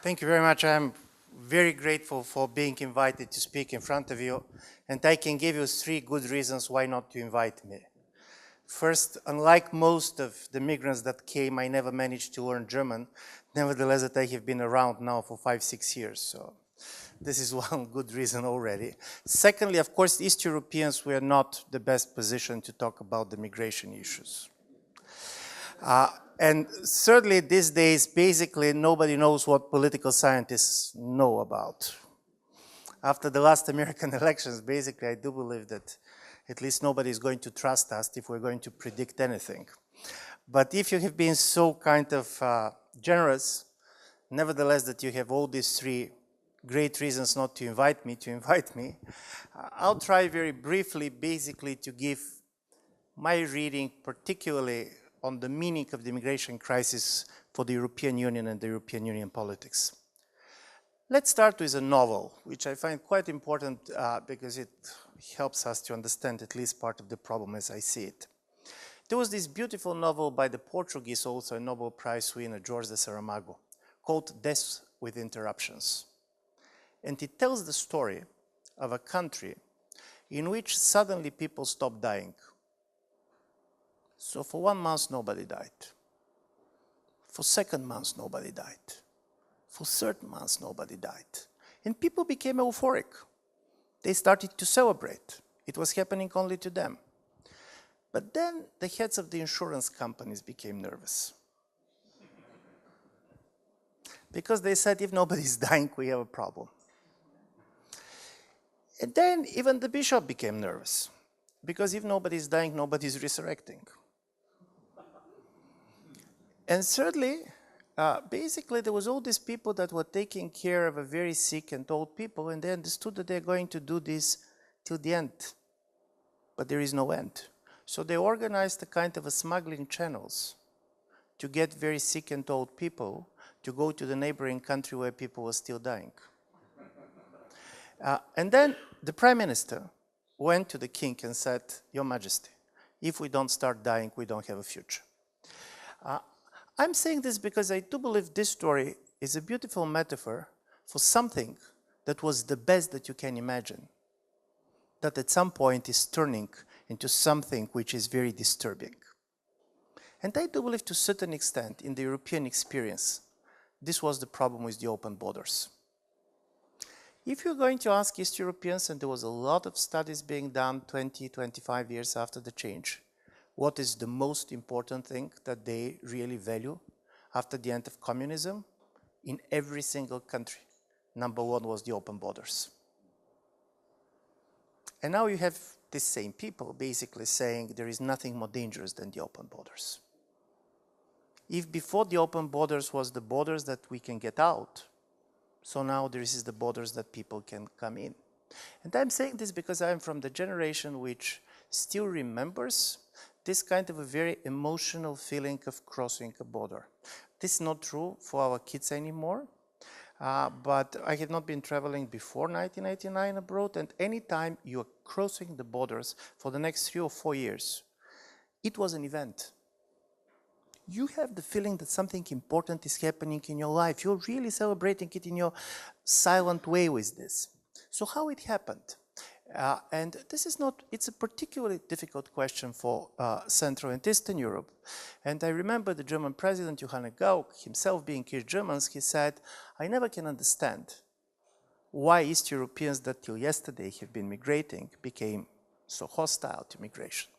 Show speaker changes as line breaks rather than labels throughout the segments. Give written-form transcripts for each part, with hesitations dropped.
Thank you very much. I'm very grateful for being invited to speak in front of you, and I can give you 3 good reasons why not to invite me. First, unlike most of the migrants that came, I never managed to learn German. Nevertheless, that I have been around now for 5-6 years, so this is one good reason already. Secondly, of course, East Europeans were not the best position to talk about the migration issues. And thirdly, these days, basically, nobody knows what political scientists know about. After the last American elections, basically, I do believe that at least nobody is going to trust us if we're going to predict anything. But if you have been so kind of generous, nevertheless, that you have all these 3 great reasons not to invite me, I'll try very briefly, basically, to give my reading, particularly on the meaning of the immigration crisis for the European Union and the European Union politics. Let's start with a novel, which I find quite important because it helps us to understand at least part of the problem as I see it. There was this beautiful novel by the Portuguese author and Nobel Prize winner Jorge de Saramago called Death with Interruptions. And it tells the story of a country in which suddenly people stopped dying. So for 1 month, nobody died. For 2nd month, nobody died. For 3rd month, nobody died. And people became euphoric. They started to celebrate. It was happening only to them. But then the heads of the insurance companies became nervous. Because they said, if nobody's dying, we have a problem. And then even the bishop became nervous. Because if nobody's dying, nobody's resurrecting. And thirdly, basically there was all these people that were taking care of a very sick and old people, and they understood that they're going to do this till the end. But there is no end. So they organized a kind of a smuggling channels to get very sick and old people to go to the neighboring country where people were still dying. And then the prime minister went to the king and said, Your Majesty, if we don't start dying, we don't have a future. I'm saying this because I do believe this story is a beautiful metaphor for something that was the best that you can imagine, that at some point is turning into something which is very disturbing. And I do believe to a certain extent in the European experience, this was the problem with the open borders. If you're going to ask East Europeans, and there was a lot of studies being done 20, 25 years after the change, what is the most important thing that they really value after the end of communism? In every single country, number 1 was the open borders. And now you have these same people basically saying there is nothing more dangerous than the open borders. If before the open borders was the borders that we can get out, so now this is the borders that people can come in. And I'm saying this because I'm from the generation which still remembers this kind of a very emotional feeling of crossing a border. This is not true for our kids anymore, but I have not been traveling before 1989 abroad, and anytime you are crossing the borders for the next 3 or 4 years, it was an event. You have the feeling that something important is happening in your life. You're really celebrating it in your silent way with this. So how it happened? And this is not, it's a particularly difficult question for Central and Eastern Europe. And I remember the German president, Johannes Gauck, himself being East Germans, he said, I never can understand why East Europeans that till yesterday have been migrating became so hostile to migration.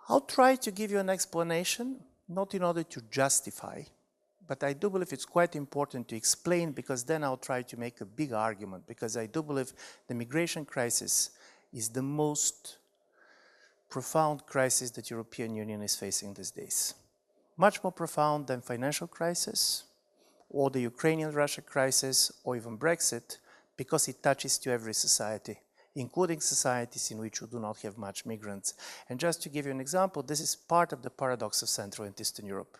I'll try to give you an explanation, not in order to justify, but I do believe it's quite important to explain, because then I'll try to make a big argument, because I do believe the migration crisis is the most profound crisis that the European Union is facing these days. Much more profound than financial crisis, or the Ukrainian-Russia crisis, or even Brexit, because it touches to every society, including societies in which you do not have much migrants. And just to give you an example, this is part of the paradox of Central and Eastern Europe.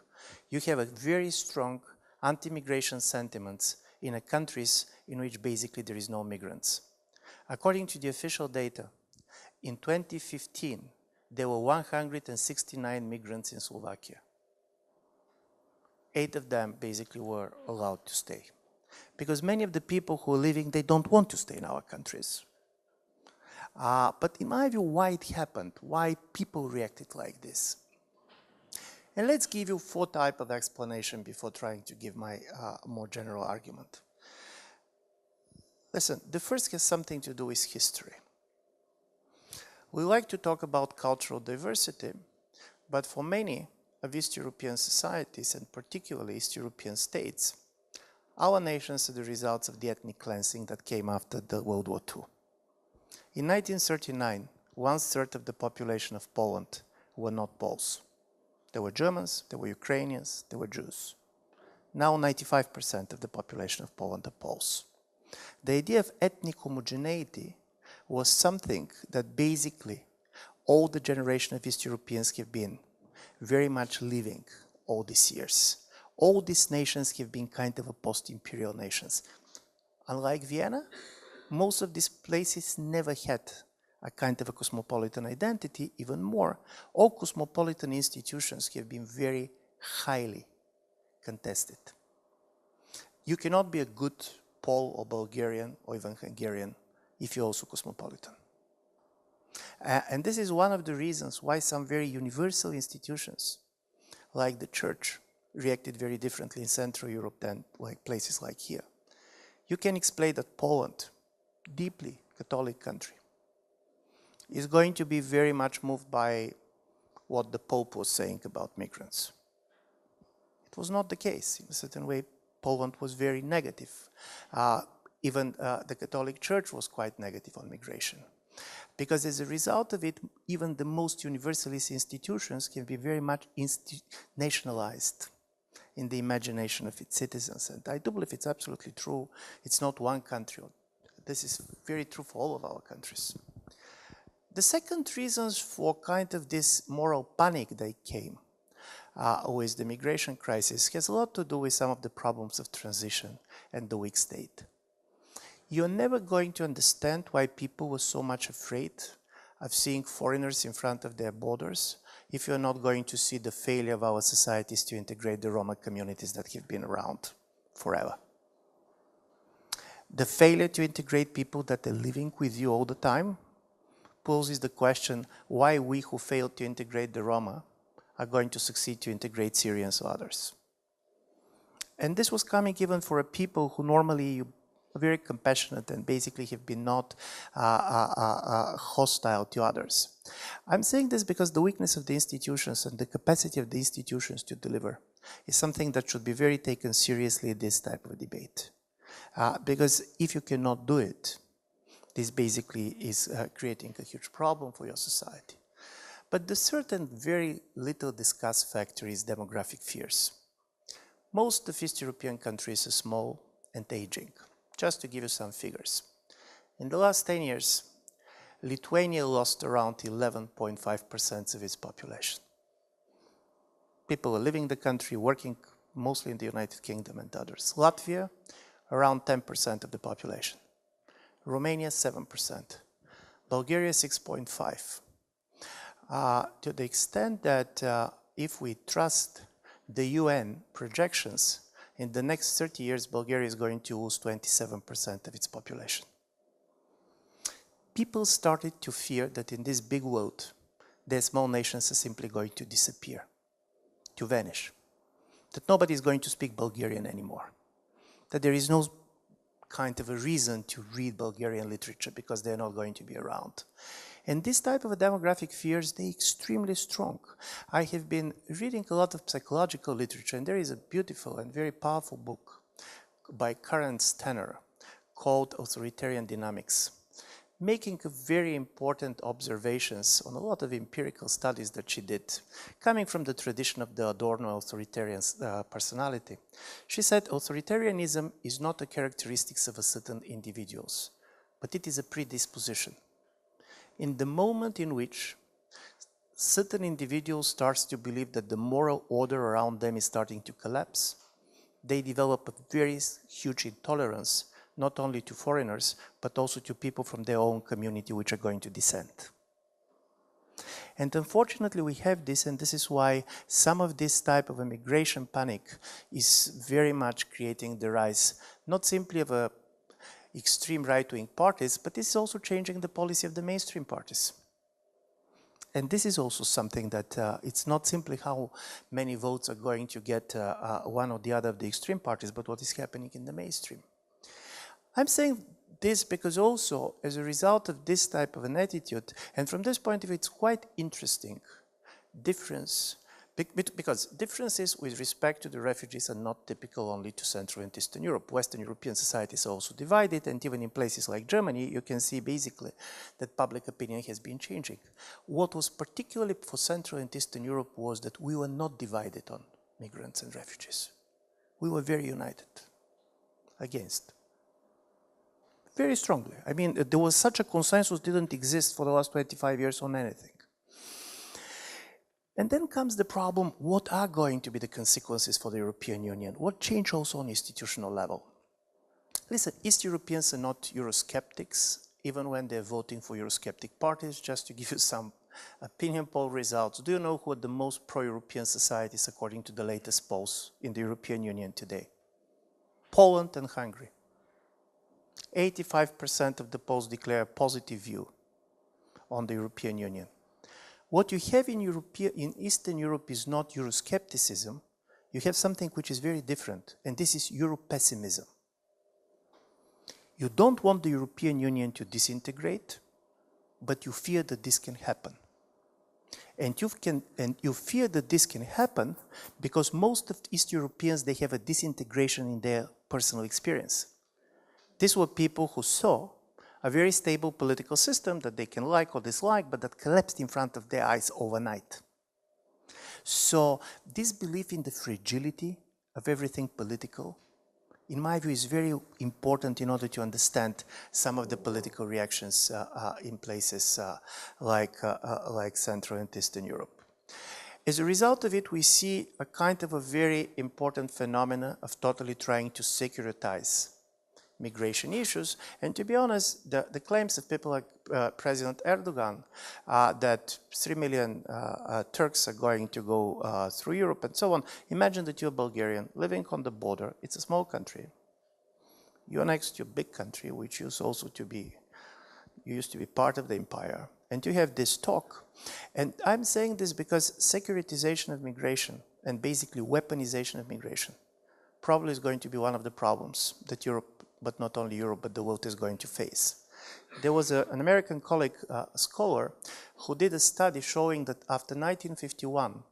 You have a very strong anti-migration sentiments in countries in which basically there is no migrants. According to the official data, in 2015, there were 169 migrants in Slovakia. 8 of them basically were allowed to stay. Because many of the people who are living, they don't want to stay in our countries. But in my view, why it happened, why people reacted like this. And let's give you 4 types of explanation before trying to give my more general argument. Listen, the first has something to do with history. We like to talk about cultural diversity, but for many of East European societies, and particularly East European states, our nations are the results of the ethnic cleansing that came after the World War II. In 1939, 1/3 of the population of Poland were not Poles. There were Germans, there were Ukrainians, there were Jews. Now 95% of the population of Poland are Poles. The idea of ethnic homogeneity was something that basically all the generation of East Europeans have been very much living all these years. All these nations have been kind of a post-imperial nations. Unlike Vienna, most of these places never had a kind of a cosmopolitan identity. Even more, all cosmopolitan institutions have been very highly contested. You cannot be a good Pole or Bulgarian or even Hungarian if you're also cosmopolitan. And this is one of the reasons why some very universal institutions, like the church, reacted very differently in Central Europe than like places like here. You can explain that Poland, deeply Catholic country, is going to be very much moved by what the Pope was saying about migrants. It was not the case. In a certain way, Poland was very negative. Even the Catholic Church was quite negative on migration. Because as a result of it, even the most universalist institutions can be very much nationalized in the imagination of its citizens. And I do believe it's absolutely true. It's not one country. This is very true for all of our countries. The second reasons for kind of this moral panic that came with the migration crisis has a lot to do with some of the problems of transition and the weak state. You're never going to understand why people were so much afraid of seeing foreigners in front of their borders if you're not going to see the failure of our societies to integrate the Roma communities that have been around forever. The failure to integrate people that are living with you all the time poses the question why we who failed to integrate the Roma are going to succeed to integrate Syrians or others. And this was coming even for a people who normally are very compassionate and basically have been not hostile to others. I'm saying this because the weakness of the institutions and the capacity of the institutions to deliver is something that should be very taken seriously in this type of debate. Because if you cannot do it, this basically is creating a huge problem for your society. But the certain very little discussed factor is demographic fears. Most of East European countries are small and aging. Just to give you some figures. In the last 10 years, Lithuania lost around 11.5% of its population. People are leaving the country, working mostly in the United Kingdom and others. Latvia, around 10% of the population. Romania, 7%. Bulgaria, 6.5%. To the extent that if we trust the UN projections, in the next 30 years, Bulgaria is going to lose 27% of its population. People started to fear that in this big world, their small nations are simply going to disappear, to vanish. That nobody is going to speak Bulgarian anymore. That there is no kind of a reason to read Bulgarian literature because they're not going to be around. And this type of demographic fears, they're extremely strong. I have been reading a lot of psychological literature, and there is a beautiful and very powerful book by Karen Stenner called Authoritarian Dynamics, making very important observations on a lot of empirical studies that she did, coming from the tradition of the Adorno authoritarian personality. She said authoritarianism is not a characteristic of a certain individuals, but it is a predisposition. In the moment in which certain individuals start to believe that the moral order around them is starting to collapse, they develop a very huge intolerance, not only to foreigners, but also to people from their own community which are going to dissent. And unfortunately, we have this, and this is why some of this type of immigration panic is very much creating the rise, not simply of extreme right-wing parties, but it's also changing the policy of the mainstream parties. And this is also something that it's not simply how many votes are going to get one or the other of the extreme parties, but what is happening in the mainstream. I'm saying this because also as a result of this type of an attitude, and from this point of view, it's quite interesting difference, because differences with respect to the refugees are not typical only to Central and Eastern Europe. Western European societies are also divided, and even in places like Germany, you can see basically that public opinion has been changing. What was particularly for Central and Eastern Europe was that we were not divided on migrants and refugees. We were very united against. Very strongly. I mean, there was such a consensus didn't exist for the last 25 years on anything. And then comes the problem, what are going to be the consequences for the European Union? What change also on institutional level? Listen, East Europeans are not Eurosceptics, even when they're voting for Eurosceptic parties. Just to give you some opinion poll results, do you know who are the most pro-European societies according to the latest polls in the European Union today? Poland and Hungary. 85% of the polls declare a positive view on the European Union. What you have in Eastern Europe is not Euroscepticism. You have something which is very different, and this is Euro-pessimism. You don't want the European Union to disintegrate, but you fear that this can happen. And you fear that this can happen because most of East Europeans, they have a disintegration in their personal experience. These were people who saw a very stable political system that they can like or dislike, but that collapsed in front of their eyes overnight. So this belief in the fragility of everything political, in my view, is very important in order to understand some of the political reactions in places like Central and Eastern Europe. As a result of it, we see a kind of a very important phenomena of totally trying to securitize migration issues, and to be honest, the claims of people like President Erdogan that 3 million Turks are going to go through Europe and so on. Imagine that you're Bulgarian living on the border. It's a small country. You're next to a big country, which used to be part of the empire, and you have this talk. And I'm saying this because securitization of migration and basically weaponization of migration probably is going to be one of the problems that Europe, but not only Europe, but the world is going to face. There was an American colleague, scholar, who did a study showing that after 1951,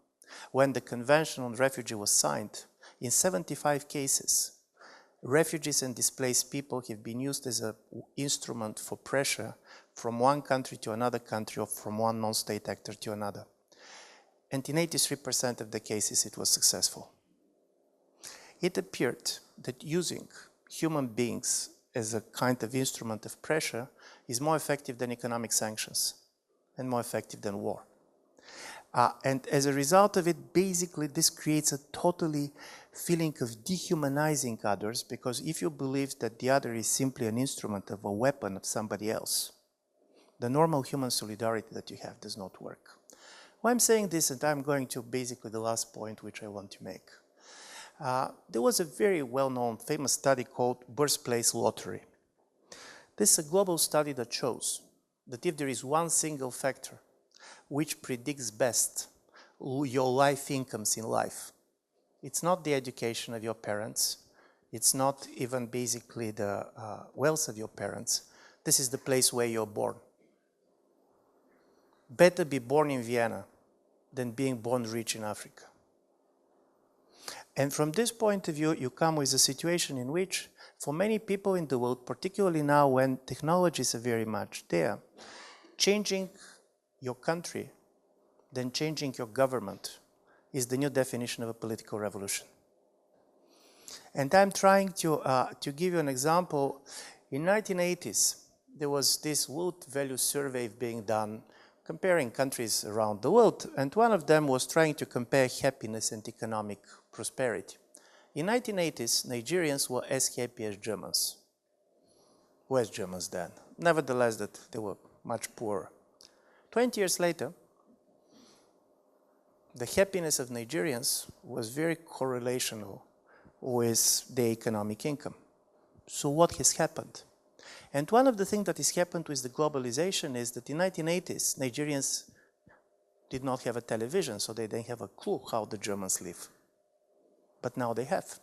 when the Convention on Refugee was signed, in 75 cases, refugees and displaced people have been used as an instrument for pressure from one country to another country or from one non-state actor to another. And in 83% of the cases, it was successful. It appeared that using human beings as a kind of instrument of pressure is more effective than economic sanctions and more effective than war. And as a result of it, basically this creates a totally feeling of dehumanizing others, because if you believe that the other is simply an instrument of a weapon of somebody else, the normal human solidarity that you have does not work. Why I'm saying this, and I'm going to basically the last point which I want to make. There was a very well-known, famous study called Birthplace Lottery. This is a global study that shows that if there is one single factor which predicts best your life incomes in life, it's not the education of your parents, it's not even basically the wealth of your parents, this is the place where you're born. Better be born in Vienna than being born rich in Africa. And from this point of view, you come with a situation in which, for many people in the world, particularly now when technologies are very much there, changing your country, then changing your government, is the new definition of a political revolution. And I'm trying to give you an example. In 1980s, there was this World Value Survey being done, comparing countries around the world, and one of them was trying to compare happiness and economic prosperity. In 1980s, Nigerians were as happy as Germans. West Germans then. Nevertheless, that they were much poorer. 20 years later, the happiness of Nigerians was very correlational with their economic income. So what has happened? And one of the things that has happened with the globalization is that in the 1980s, Nigerians did not have a television, so they didn't have a clue how the Germans live. But now they have.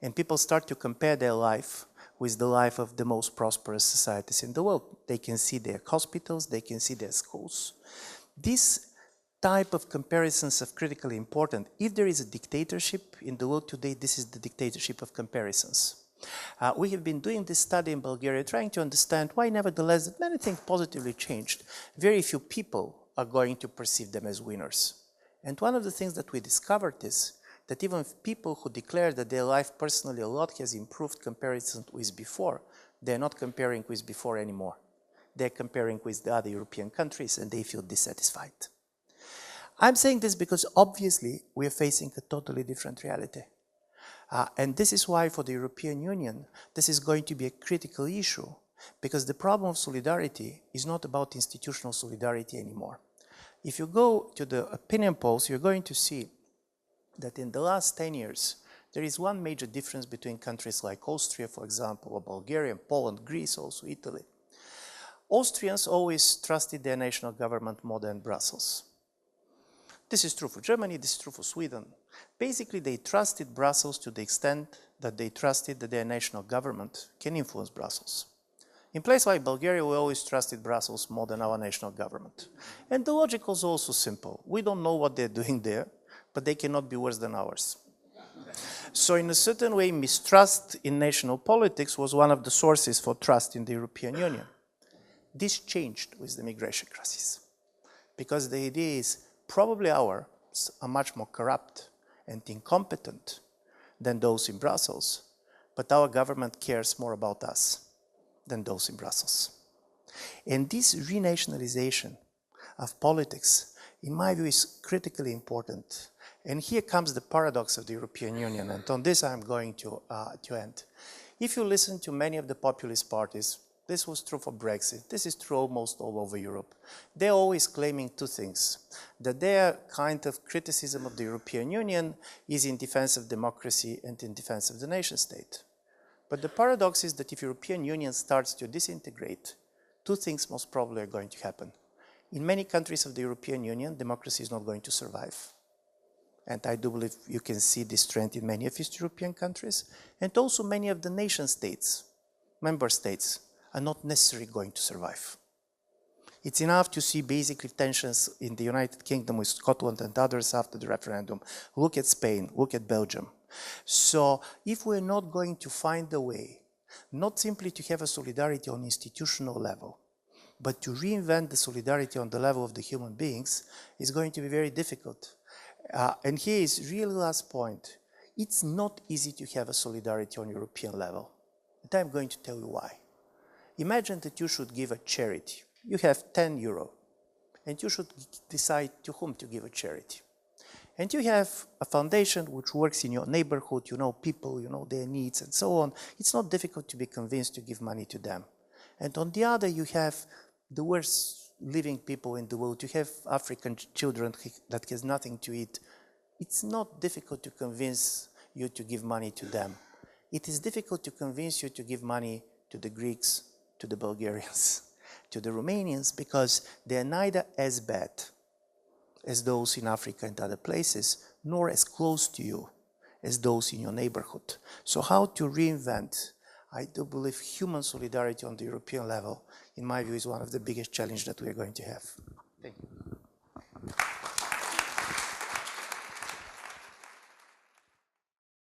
And people start to compare their life with the life of the most prosperous societies in the world. They can see their hospitals, they can see their schools. This type of comparisons are critically important. If there is a dictatorship in the world today, this is the dictatorship of comparisons. We have been doing this study in Bulgaria, trying to understand why, nevertheless, that many things positively changed. Very few people are going to perceive them as winners. And one of the things that we discovered is that even people who declare that their life personally a lot has improved comparison with before, they're not comparing with before anymore. They're comparing with the other European countries and they feel dissatisfied. I'm saying this because obviously we are facing a totally different reality. And this is why for the European Union, this is going to be a critical issue, because the problem of solidarity is not about institutional solidarity anymore. If you go to the opinion polls, you're going to see that in the last 10 years, there is one major difference between countries like Austria, for example, or Bulgaria, Poland, Greece, also Italy. Austrians always trusted their national government more than Brussels. This is true for Germany, this is true for Sweden. Basically, they trusted Brussels to the extent that they trusted that their national government can influence Brussels. In places like Bulgaria, we always trusted Brussels more than our national government. And the logic was also simple. We don't know what they're doing there, but they cannot be worse than ours. So in a certain way, mistrust in national politics was one of the sources for trust in the European Union. This changed with the migration crisis, because the idea is probably ours are much more corrupt and incompetent than those in Brussels, but our government cares more about us than those in Brussels. And this renationalization of politics, in my view, is critically important. And here comes the paradox of the European Union, and on this I'm going to end. If you listen to many of the populist parties, this was true for Brexit, this is true almost all over Europe, they're always claiming two things: that their kind of criticism of the European Union is in defense of democracy and in defense of the nation state. But the paradox is that if European Union starts to disintegrate, two things most probably are going to happen. In many countries of the European Union, democracy is not going to survive. And I do believe you can see this trend in many of East European countries, and also many of the nation states, member states, are not necessarily going to survive. It's enough to see basically tensions in the United Kingdom with Scotland and others after the referendum. Look at Spain, look at Belgium. So if we're not going to find a way, not simply to have a solidarity on institutional level, but to reinvent the solidarity on the level of the human beings, is going to be very difficult. And here is really last point. It's not easy to have a solidarity on European level. And I'm going to tell you why. Imagine that you should give a charity. You have 10 euro, and you should decide to whom to give a charity. And you have a foundation which works in your neighborhood, you know people, you know their needs and so on. It's not difficult to be convinced to give money to them. And on the other, you have the worst living people in the world. You have African children that has nothing to eat. It's not difficult to convince you to give money to them. It is difficult to convince you to give money to the Greeks, to the Bulgarians, to the Romanians, because they're neither as bad as those in Africa and other places, nor as close to you as those in your neighborhood. So how to reinvent, I do believe, human solidarity on the European level, in my view, is one of the biggest challenges that we are going to have. Thank you.